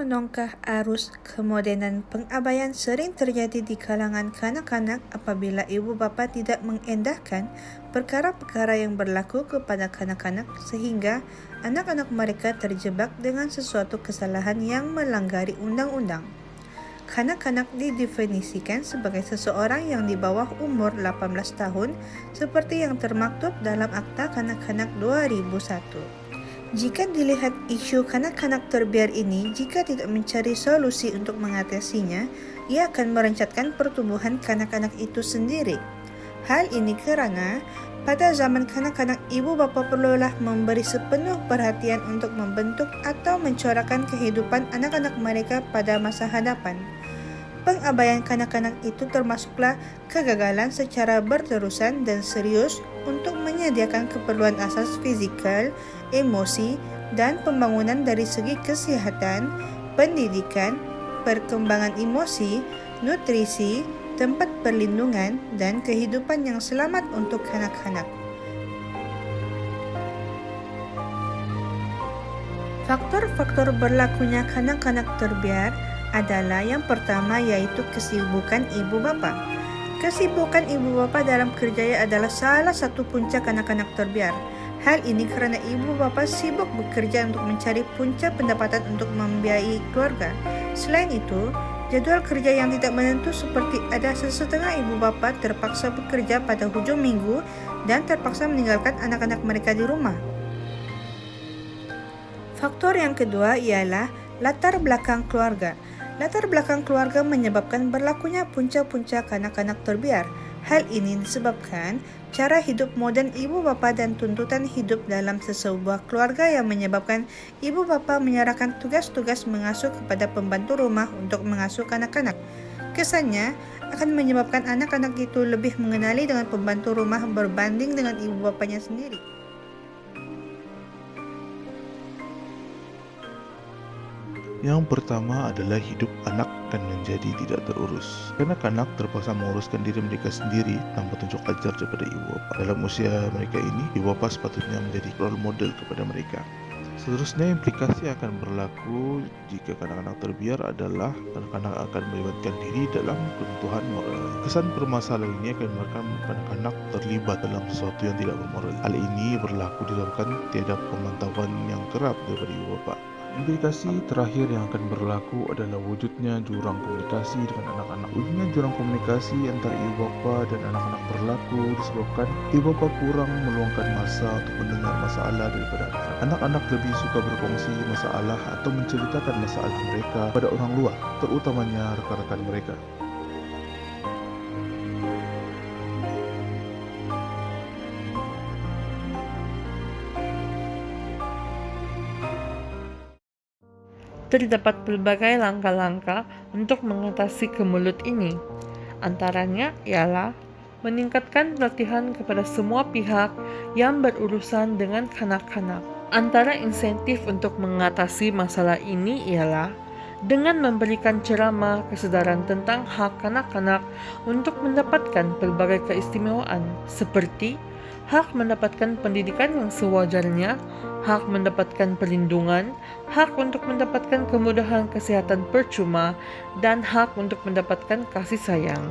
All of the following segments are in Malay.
menongkah arus kemodenan pengabaian sering terjadi di kalangan kanak-kanak apabila ibu bapa tidak mengendahkan perkara-perkara yang berlaku kepada kanak-kanak sehingga anak-anak mereka terjebak dengan sesuatu kesalahan yang melanggari undang-undang. Kanak-kanak didefinisikan sebagai seseorang yang di bawah umur 18 tahun seperti yang termaktub dalam Akta Kanak-kanak 2001. Jika dilihat isu kanak-kanak terbiar ini, jika tidak mencari solusi untuk mengatasinya, ia akan merencatkan pertumbuhan kanak-kanak itu sendiri. Hal ini kerana pada zaman kanak-kanak, ibu bapa perlulah memberi sepenuh perhatian untuk membentuk atau mencorakkan kehidupan anak-anak mereka pada masa hadapan. Pengabaian kanak-kanak itu termasuklah kegagalan secara berterusan dan serius untuk menyediakan keperluan asas fizikal, emosi, dan pembangunan dari segi kesihatan, pendidikan, perkembangan emosi, nutrisi, tempat perlindungan, dan kehidupan yang selamat untuk kanak-kanak. Faktor-faktor berlakunya kanak-kanak terbiar adalah yang pertama yaitu kesibukan ibu bapa. Kesibukan ibu bapa dalam kerjaya adalah salah satu punca kanak-kanak terbiar. Hal ini kerana ibu bapa sibuk bekerja untuk mencari punca pendapatan untuk membiayai keluarga. Selain itu, jadual kerja yang tidak menentu seperti ada sesetengah ibu bapa terpaksa bekerja pada hujung minggu dan terpaksa meninggalkan anak-anak mereka di rumah. Faktor yang kedua ialah latar belakang keluarga. Latar belakang keluarga menyebabkan berlakunya punca-punca kanak-kanak terbiar. Hal ini disebabkan cara hidup moden ibu bapa dan tuntutan hidup dalam sesebuah keluarga yang menyebabkan ibu bapa menyerahkan tugas-tugas mengasuh kepada pembantu rumah untuk mengasuh kanak-kanak. Kesannya akan menyebabkan anak-anak itu lebih mengenali dengan pembantu rumah berbanding dengan ibu bapanya sendiri. Yang pertama adalah hidup anak akan menjadi tidak terurus. Kanak-kanak terpaksa menguruskan diri mereka sendiri tanpa tunjuk ajar daripada ibu bapa. Dalam usia mereka ini, ibu bapa sepatutnya menjadi role model kepada mereka. Seterusnya, implikasi akan berlaku jika kanak-kanak terbiar adalah kanak-kanak akan melibatkan diri dalam kebutuhan moral. Kesan permasalahan ini akan menyebabkan kanak-kanak terlibat dalam sesuatu yang tidak bermoral. Hal ini berlaku disebabkan tiada pemantauan yang kerap daripada ibu bapa. Implikasi terakhir yang akan berlaku adalah wujudnya jurang komunikasi dengan anak-anak. Wujudnya jurang komunikasi antara ibu bapa dan anak-anak berlaku disebabkan ibu bapa kurang meluangkan masa untuk mendengar masalah daripada anak-anak. Anak-anak lebih suka berkongsi masalah atau menceritakan masalah mereka pada orang luar, terutamanya rekan-rekan mereka. Terdapat berbagai langkah-langkah untuk mengatasi kemelut ini. Antaranya ialah meningkatkan pelatihan kepada semua pihak yang berurusan dengan kanak-kanak. Antara insentif untuk mengatasi masalah ini ialah dengan memberikan ceramah kesedaran tentang hak kanak-kanak untuk mendapatkan pelbagai keistimewaan seperti hak mendapatkan pendidikan yang sewajarnya, hak mendapatkan perlindungan, hak untuk mendapatkan kemudahan kesihatan percuma, dan hak untuk mendapatkan kasih sayang.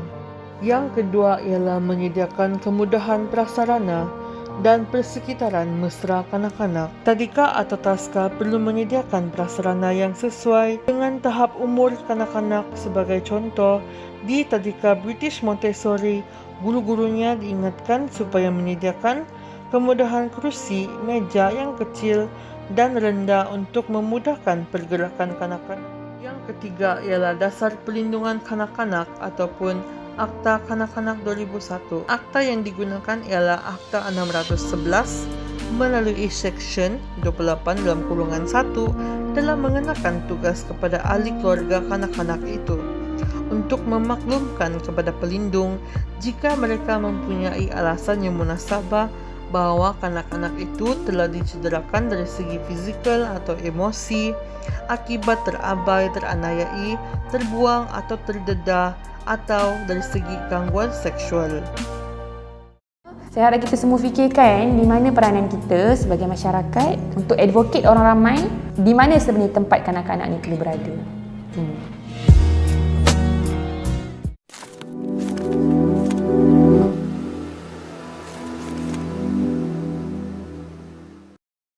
Yang kedua ialah menyediakan kemudahan prasarana dan persekitaran mesra kanak-kanak. Tadika atau taska perlu menyediakan prasarana yang sesuai dengan tahap umur kanak-kanak. Sebagai contoh, di Tadika British Montessori, guru-gurunya diingatkan supaya menyediakan kemudahan kerusi, meja yang kecil dan rendah untuk memudahkan pergerakan kanak-kanak. Yang ketiga ialah dasar perlindungan kanak-kanak ataupun Akta Kanak-kanak 2001. Akta yang digunakan ialah Akta 611 melalui Seksyen 28(1) telah mengenakan tugas kepada ahli keluarga kanak-kanak itu untuk memaklumkan kepada pelindung jika mereka mempunyai alasan yang munasabah bahawa kanak-kanak itu telah dicederakan dari segi fizikal atau emosi akibat terabai, teraniayai, terbuang atau terdedah atau dari segi gangguan seksual. Saya harap kita semua fikirkan di mana peranan kita sebagai masyarakat untuk advocate orang ramai, di mana sebenarnya tempat kanak-kanak ni perlu berada.